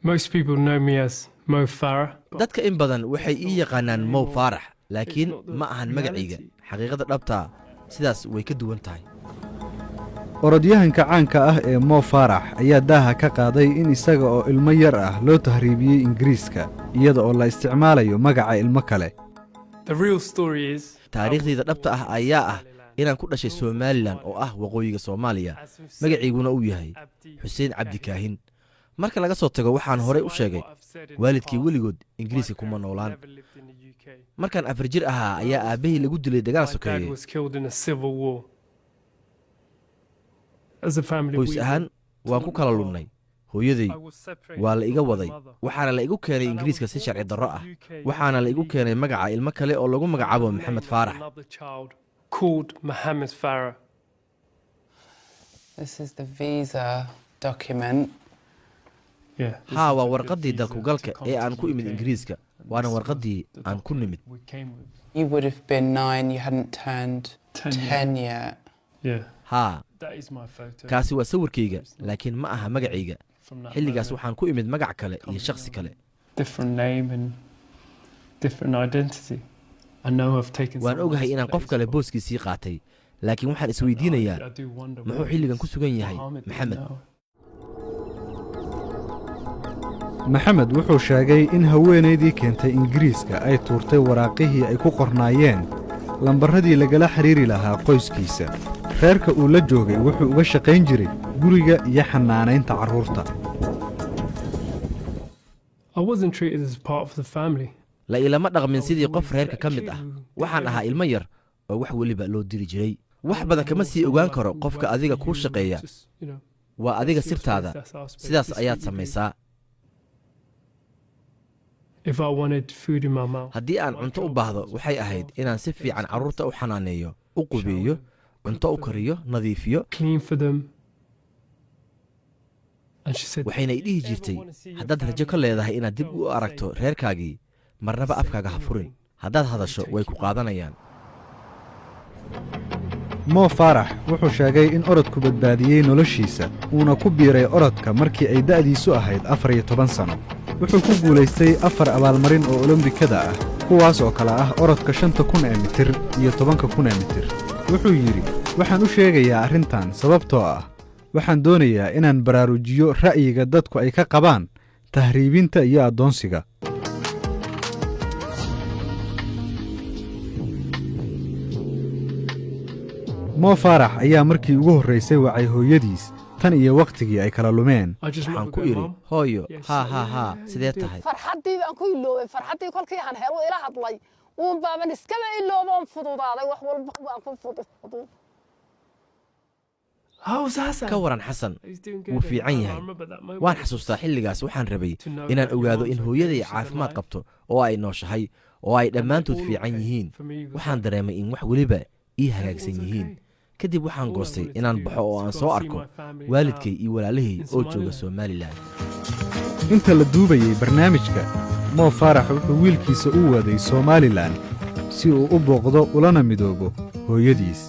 Most people know me as Mo Farah. dadka in badan waxay ii yaqaanaan Mo Farah laakiin ma ahan magacayga xaqiiqada dhabta sidaas way ka duwan tahay orodyahanka caanka ah ee Mo Farah ayaa daaha ka qaaday in isaga oo ilmo yar ah loo tahriibiyay Ingiriiska iyada oo la isticmaalayo magaca ilmo kale The real story is taariikhdayda dhabta ah ayaa ah inaan ku dhashay Somaliland oo ah waqooyiga Soomaaliya magaciiguna uu yahay Xuseen Cabdi Kaahin marka laga soo tago waxaan hore u sheegay waalidkii weligood Ingiriiska kuma noolaan markaan 4 jir ahaa ayaa aabahay lagu dilay dagaal sokeeye qoys ahaan waan ku kala lunnay hooyaday waa la iga waday waxaana la igu keenay Ingiriiska si sharci darro ah waxaana la igu keenay magaca ilmo kale oo lagu magacaabo Maxamed Faarax This is the visa document. haa waa warqaddii dalkugalka ee aan ku imid Ingiriiska waana warqaddii aan ku nimid You would have been 9, you hadn't turned 10 yet. haa kaasi waa sawirkayga laakiin ma aha magacayga xilligaas waxaan ku imid magac kale iyo shakhsi kale waan ogahay inaan qof kale booskiisii qaatay laakiin waxaan isweydiinayaa muxuu xilligan ku sugan yahay maxamed wuxuu sheegay in haweenaydii keentay Ingiriiska ay tuurtay waraaqihii ay ku qornaayeen lambaradii lagala xiriiri lahaa qoyskiisa reerka uu la joogay wuxuu uga shaqayn jiray guriga iyo xanaanaynta carruurta la ilama dhaqmin sidii qof reerka ka mid ah waxaan ahaa ilmo yar oo wax weliba loo diri jiray wax badan kama sii ogaan karo qofka adiga kuu shaqeeya waa adiga sirtaada sidaas ayaad samaysaa haddii aan cunto u baahdo waxay ahayd inaan si fiican carruurta u xanaaneeyo u qubeeyo cunto u kariyo nadiifiyo waxayna i dhihi jirtay haddaad rajo ka leedahay inaad dib u aragto reerkaagii marnaba afkaaga ha furin haddaad hadasho way ku qaadanayaan Mo Farah wuxuu sheegay in orodku badbaadiyey noloshiisa uuna ku biiray orodka markii ay da'diisu ahayd 14 sano wuxuu ku guulaystay 4 abaalmarin oo olombikada ah kuwaas oo kala ah orodka 5,000 mitir iyo 10,000 mitir wuxuu yidhi waxaan u sheegayaa arrintan sababtoo ah waxaan doonayaa inaan baraarujiyo ra'yiga dadku ay ka qabaan tahriibinta iyo addoonsiga Mo Farah ayaa markii ugu horreysay wacay hooyadiis tan iyo waqtigii ay kala lumeen waxaan ku idhi hooyo haa sidee tahay farxaddii baan ku iloobay farxaddii kolkii aan helo ila hadlay uun baaban iskaba ilooboon fududaaday wax walba waan ku fudud ka waran xasan wuu fiican yahay waan xasuustaa xilligaas waxaan rabay inaan ogaado in hooyaday caafimaad qabto oo ay nooshahay oo ay dhammaantood fiican yihiin waxaan dareemay in wax weliba ii hagaagsan yihiin kadib waxaan goostay inaan baxo oo aan soo arko waalidkay iyo walaalahay oo jooga Somaliland inta la duubayay barnaamijka Mo Farah wuxuu wiilkiisa u waday Somaliland si uu u booqdo ulana midoobo hooyadiis